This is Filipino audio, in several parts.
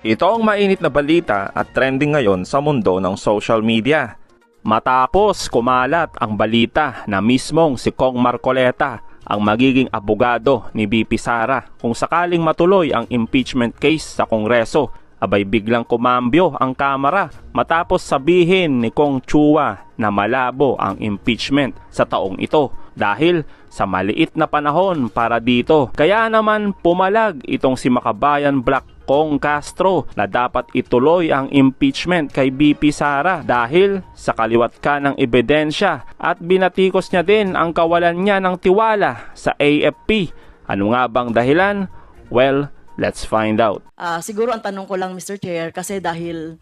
Ito ang mainit na balita at trending ngayon sa mundo ng social media. Matapos kumalat ang balita na mismong si Kong Marcoleta ang magiging abogado ni VP Sara kung sakaling matuloy ang impeachment case sa Kongreso, abay biglang kumambyo ang Kamara matapos sabihin ni Kong Chua na malabo ang impeachment sa taong ito dahil sa maliit na panahon para dito. Kaya naman pumalag itong si Makabayan Black Kong Castro na dapat ituloy ang impeachment kay VP Sara dahil sa kaliwat ka ng ebidensya at binatikos niya din ang kawalan niya ng tiwala sa AFP. Ano nga bang dahilan? Well, let's find out. Siguro ang tanong ko lang, Mr. Chair, kasi dahil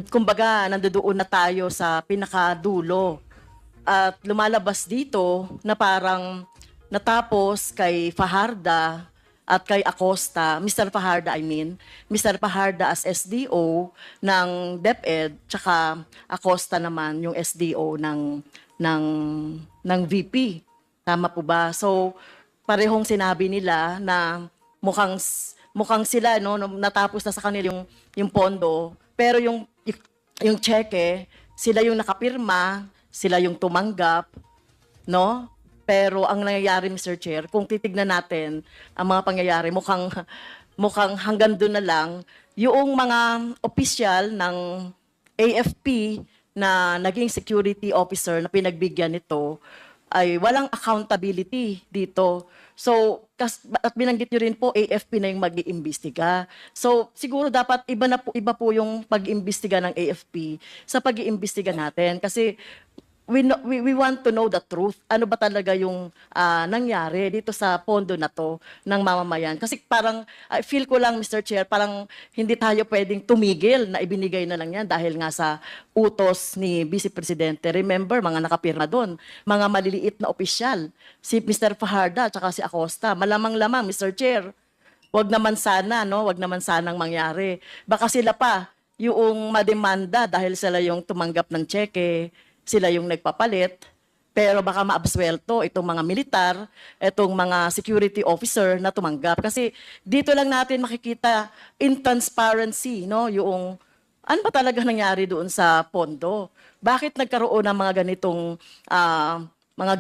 kumbaga nandoon na tayo sa pinakadulo at lumalabas dito na parang natapos kay Fajarda at kay Acosta, Mr. Fajarda Mr. Fajarda as SDO ng DepEd, tsaka Acosta naman yung SDO ng VP. Tama po ba? So, parehong sinabi nila na mukhang sila natapos na sa kanila yung pondo, pero yung cheque, sila yung nakapirma, sila yung tumanggap, no? Pero ang nangyayari, Mr. Chair, kung titignan natin ang mga pangyayari, mukhang hanggang doon na lang yung mga opisyal ng AFP na naging security officer na pinagbigyan nito ay walang accountability dito. So, at binanggit nyo rin po, AFP na yung mag-iimbestiga. So, siguro dapat iba po yung pag-iimbestiga ng AFP sa pag-iimbestiga natin. Kasi we want to know the truth. Ano ba talaga yung nangyari dito sa pondo na to ng mamamayan? Kasi parang, feel ko lang, Mr. Chair, parang hindi tayo pwedeng tumigil na ibinigay na lang yan dahil nga sa utos ni Vice Presidente. Remember, mga nakapirma doon, mga maliliit na opisyal, si Mr. Fajarda at si Acosta. Malamang-lamang, Mr. Chair, wag naman sanang mangyari. Baka sila pa, yung mademanda dahil sila yung tumanggap ng cheque, sila yung nagpapalit, pero baka maabswelto itong mga militar, itong mga security officer na tumanggap. Kasi dito lang natin makikita in transparency, no? Yung ano ba talaga nangyari doon sa pondo? Bakit nagkaroon ng mga ganitong mga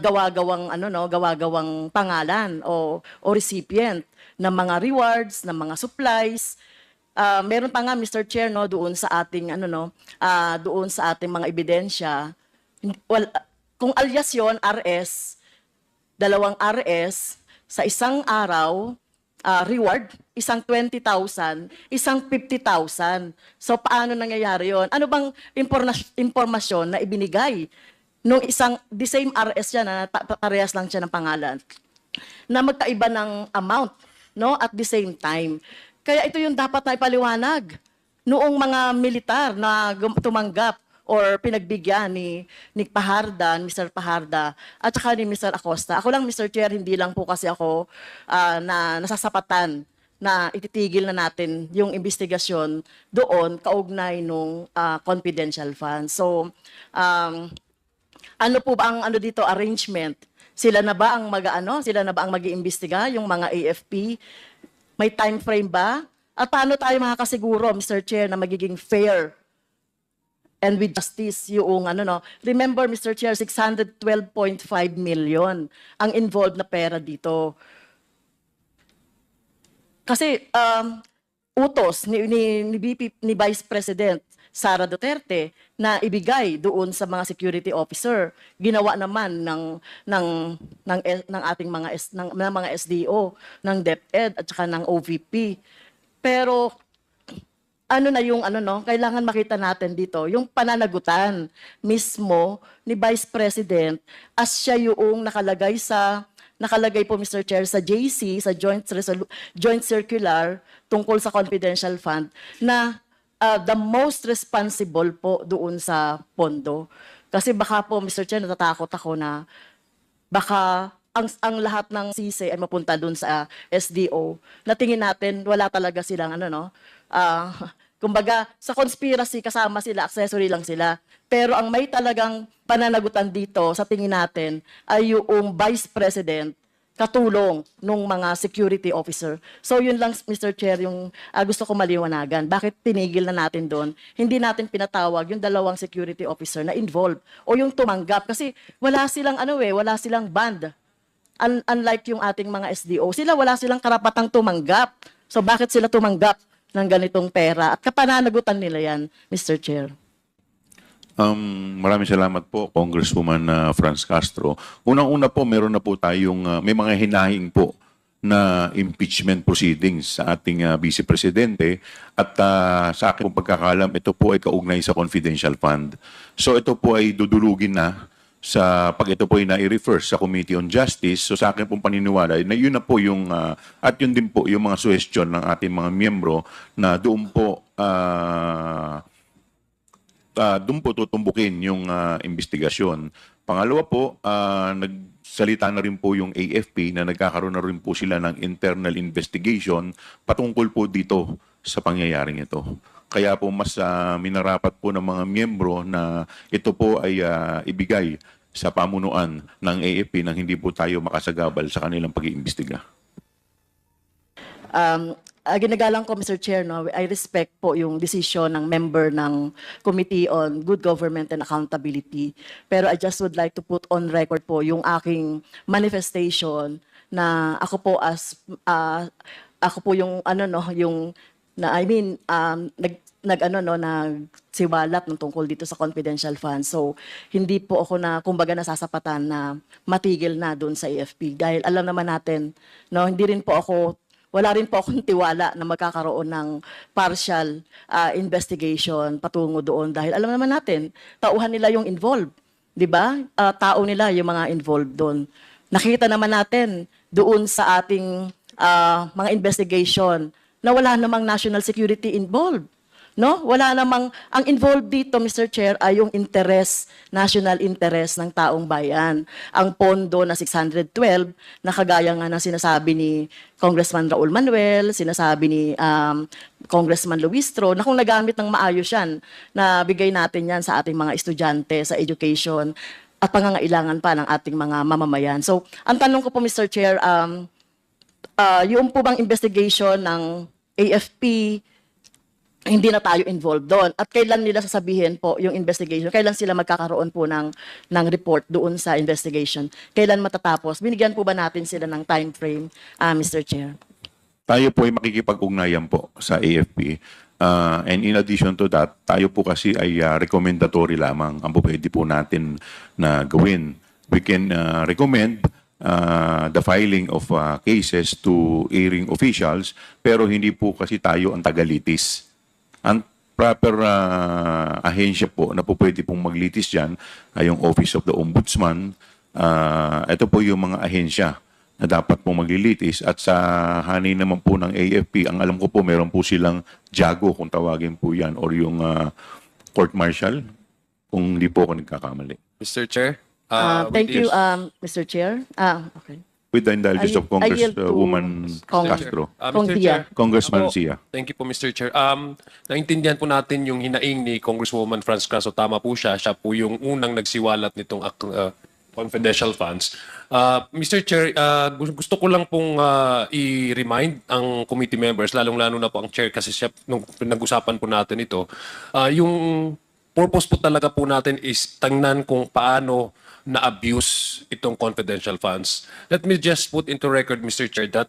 gawa-gawang pangalan o recipient ng mga rewards, ng mga supplies? Meron pa nga, Mr. Chair, no, doon sa ating doon sa ating mga ebidensya. Kung alias yon, RS, dalawang RS, sa isang araw, reward, isang 20,000, isang 50,000. So, paano nangyayari yon? Ano bang impormasyon na ibinigay nung the same RS yan, na parehas lang siya ng pangalan, na magkaiba ng amount, no, at the same time. Kaya ito yung dapat na ipaliwanag noong mga militar na tumanggap or pinagbigyan ni Mr. Fajarda, at saka ni Mr. Acosta. Ako lang, Mr. Chair, hindi lang po kasi ako na nasasapatan na ititigil na natin yung investigasyon doon kaugnay nung confidential funds. So, ano po ba ang dito arrangement? Sila na ba ang mag-iimbestiga, yung mga AFP? May time frame ba? At paano tayo makakasiguro, Mr. Chair, na magiging fair and with justice yung remember, Mr. Chair, 612.5 million ang involved na pera dito. Kasi utos ni Vice President Sara Duterte na ibigay doon sa mga security officer, ginawa naman ng ating mga SDO, ng DepEd at saka ng OVP. Pero kailangan makita natin dito, yung pananagutan mismo ni Vice President as siya yung nakalagay po, Mr. Chair, sa JC, sa Joint Circular tungkol sa confidential fund, na the most responsible po doon sa pondo. Kasi baka po, Mr. Chair, natatakot ako na baka ang lahat ng sisi ay mapunta doon sa SDO. Na tingin natin, wala talaga silang kumbaga, sa conspiracy, kasama sila, accessory lang sila. Pero ang may talagang pananagutan dito, sa tingin natin, ay yung Vice President katulong nung mga security officer. So yun lang, Mr. Chair, yung gusto ko maliwanagan. Bakit tinigil na natin doon? Hindi natin pinatawag yung dalawang security officer na involved o yung tumanggap kasi wala silang wala silang band. Unlike yung ating mga SDO, wala silang karapatang tumanggap. So bakit sila tumanggap ng ganitong pera? At kapananagutan nila yan, Mr. Chair. Maraming salamat po, Congresswoman Franz Castro. Unang-una po, meron na po tayong, may mga hinahing po na impeachment proceedings sa ating Vice Presidente at sa aking pagkakalam, ito po ay kaugnay sa confidential fund. So ito po ay dudulugin na pag ito po ay na-refer sa Committee on Justice. So sa akin pong paniniwala, na yun na po yung, at yun din po yung mga suggestion ng ating mga miyembro na doon po tutumbukin yung investigasyon. Pangalawa po, nagsalita na rin po yung AFP na nagkakaroon na rin po sila ng internal investigation patungkol po dito sa pangyayaring ito. Kaya po mas minarapat po ng mga miyembro na ito po ay ibigay sa pamunuan ng AFP nang hindi po tayo makasagabal sa kanilang pag-iimbestiga. Ginagalang ko, Mr. Chair, no, I respect po yung decision ng member ng Committee on Good Government and Accountability. Pero I just would like to put on record po yung aking manifestation na ako po yung nagsiwalat ng tungkol dito sa confidential funds. So hindi po ako kumbaga nasasapatan na matigil na doon sa AFP dahil alam naman natin, no, wala rin po akong tiwala na magkakaroon ng partial investigation patungo doon dahil alam naman natin, tauhan nila yung involved. 'Di ba? Tao nila yung mga involved doon. Nakita naman natin doon sa ating mga investigation na wala namang national security involved. No? Wala namang, ang involved dito, Mr. Chair, ay yung national interest ng taong bayan. Ang pondo na 612, na kagaya nga ng sinasabi ni Congressman Raul Manuel, sinasabi ni Congressman Luistro, na kung nagamit ng maayos yan, na bigay natin yan sa ating mga estudyante, sa education, at pangangailangan pa ng ating mga mamamayan. So, ang tanong ko po, Mr. Chair, yung po bang investigation ng AFP, hindi na tayo involved doon. At kailan nila sasabihin po yung investigation? Kailan sila magkakaroon po ng report doon sa investigation? Kailan matatapos? Binigyan po ba natin sila ng time frame, Mr. Chair? Tayo po ay makikipag-ugnayan po sa AFP. And in addition to that, tayo po kasi ay recommendatory lamang ang pwede po natin na gawin. We can recommend the filing of cases to hearing officials, pero hindi po kasi tayo ang tagalitis. Ang proper ahensya po na po pwede pong maglitis dyan ay yung Office of the Ombudsman. Ito po yung mga ahensya na dapat pong maglilitis. At sa hanay naman po ng AFP, ang alam ko po meron po silang JAGO kung tawagin po yan or yung court martial kung hindi po ako nagkakamali. Mr. Chair? Thank you, Mr. Chair. Okay. With the indulgence of I yield to Congresswoman Congress- Castro. Kong Mr. Dia. Chair. Congressman Opo. Sia. Thank you po, Mr. Chair. Naintindihan po natin yung hinaing ni Congresswoman Franz Castro. Tama po siya. Siya po yung unang nagsiwalat nitong confidential funds. Mr. Chair, gusto ko lang pong i-remind ang committee members, lalong-lalo na po ang chair kasi siya, nung pinag-usapan po natin ito, yung purpose po talaga po natin is tingnan kung paano na-abuse itong confidential funds. Let me just put into record, Mr. Chair, that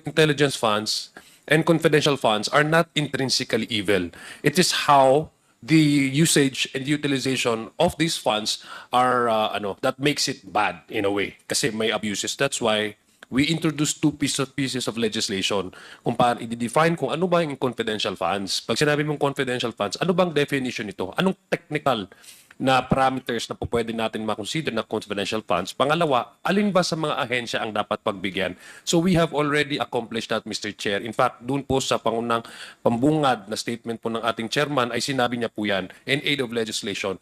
intelligence funds and confidential funds are not intrinsically evil. It is how the usage and utilization of these funds are, that makes it bad in a way. Kasi may abuses. That's why we introduced two pieces of legislation kung paano i-define kung ano ba yung confidential funds. Pag sinabi mong confidential funds, ano bang definition nito? Anong technical na parameters na po pwede natin makonsider na confidential funds? Pangalawa, alin ba sa mga ahensya ang dapat pagbigyan? So we have already accomplished that, Mr. Chair. In fact, dun po sa pangunang pambungad na statement po ng ating chairman ay sinabi niya po yan in aid of legislation.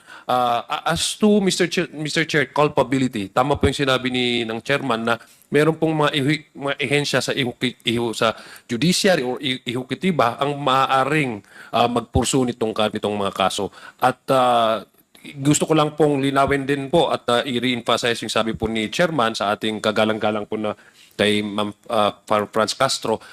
As to Mr. Chair, culpability, tama po yung sinabi ng chairman na meron pong mga ehensya sa sa judiciary or ehekutiba ang maaaring magpursu nitong mga kaso. At gusto ko lang pong linawin din po at i-re-emphasize yung sabi po ni Chairman sa ating kagalang-galang po na kay Ma'am Franz Castro.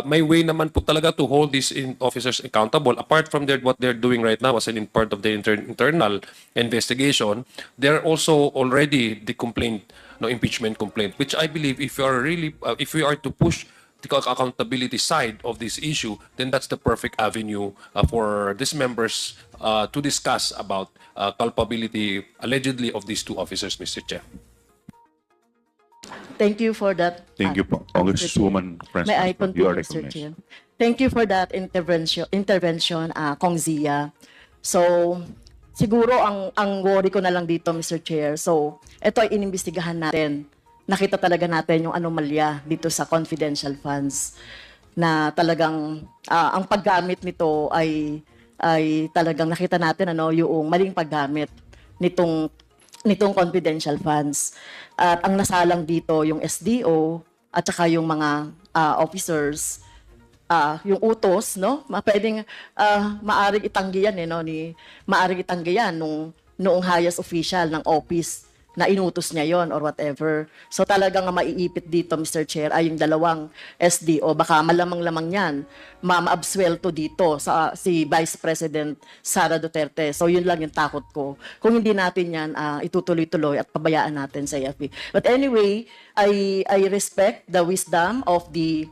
May way naman po talaga to hold these officers accountable. Apart from what they're doing right now as in part of the internal investigation, they're also already the complaint, no, impeachment complaint, which I believe if we are to push the accountability side of this issue, then that's the perfect avenue for these members to discuss about culpability allegedly of these two officers, Mr. Chair. Thank you for that. Thank you po. Congresswoman Francis. May I You are conclude, Mr. recognized. Chair? Thank you for that intervention, Kong Zia. So, siguro ang worry ko na lang dito, Mr. Chair. So, ito ay inimbestigahan natin. Nakita talaga natin yung anomalya dito sa confidential funds na talagang ang paggamit nito ay talagang nakita natin yung maling paggamit nitong confidential funds. At ang nasalang dito yung SDO at saka yung mga officers, yung utos, no? Pwedeng maaring itanggi yan, maaring itanggi yan noong highest official ng office na inutos niya yon or whatever. So talagang maiipit dito, Mr. Chair, ay yung dalawang SDO. Baka malamang-lamang yan, ma-absuelto dito si Vice President Sara Duterte. So yun lang yung takot ko. Kung hindi natin yan itutuloy-tuloy at pabayaan natin sa AFP. But anyway, I respect the wisdom of the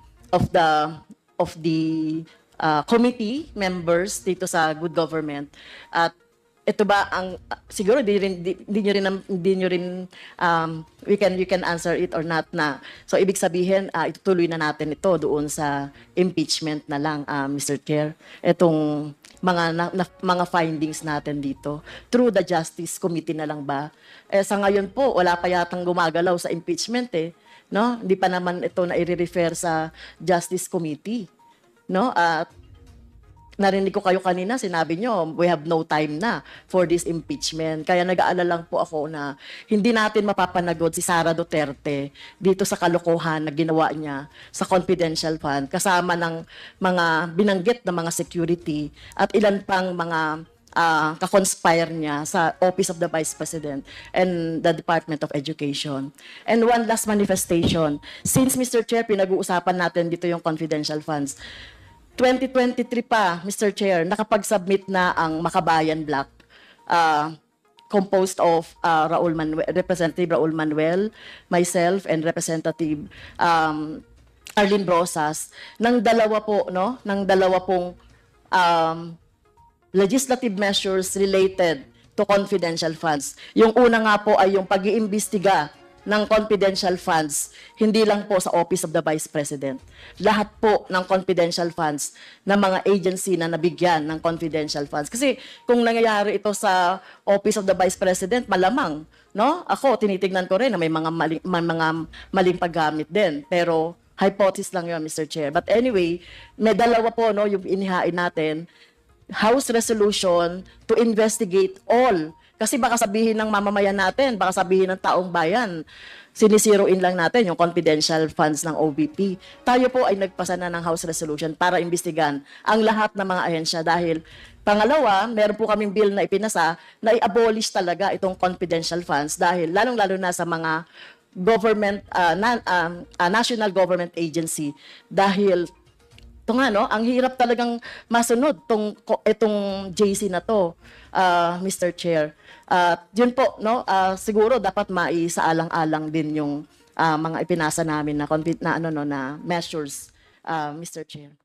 committee members dito sa Good Government. At ito ba ang siguro di nyo rin you can answer it or not na. So ibig sabihin itutuloy na natin ito doon sa impeachment na lang, Mr. Chair. Itong mga findings natin dito through the Justice Committee na lang ba? Sa ngayon po wala pa yatang gumagalaw sa impeachment no? Hindi pa naman ito na i-refer sa Justice Committee, no? At narinig ko kayo kanina, sinabi nyo, we have no time na for this impeachment. Kaya nag-aalala lang po ako na hindi natin mapapanagod si Sara Duterte dito sa kalokohan na ginawa niya sa confidential fund kasama ng mga binanggit na mga security at ilan pang mga kakonspire niya sa Office of the Vice President and the Department of Education. And one last manifestation. Since, Mr. Chair, pinag-uusapan natin dito yung confidential funds, 2023 pa, Mr. Chair, nakapag-submit na ang Makabayan Block composed of Representative Raul Manuel, myself, and Representative Arlene Brosas ng dalawa pong legislative measures related to confidential funds. Yung una nga po ay yung pag-iimbestiga ng confidential funds, hindi lang po sa Office of the Vice President. Lahat po ng confidential funds ng mga agency na nabigyan ng confidential funds. Kasi kung nangyayari ito sa Office of the Vice President, malamang, no? Ako, tinitignan ko rin na may mga maling paggamit din. Pero hypothesis lang yun, Mr. Chair. But anyway, may dalawa po yung inihain natin, House resolution to investigate all. Kasi baka sabihin ng mamamayan natin, baka sabihin ng taong bayan, sinisiroin lang natin yung confidential funds ng OVP. Tayo po ay nagpasa na ng House resolution para imbestigan ang lahat ng mga ahensya dahil pangalawa, meron po kaming bill na ipinasa na i-abolish talaga itong confidential funds dahil lalong-lalo na sa mga government, national government agency dahil ito nga, ang hirap talagang masunod itong JC na to, Mr. Chair. Yun po, siguro dapat maisaalang-alang din yung mga ipinasa namin na measures, Mr. Chair.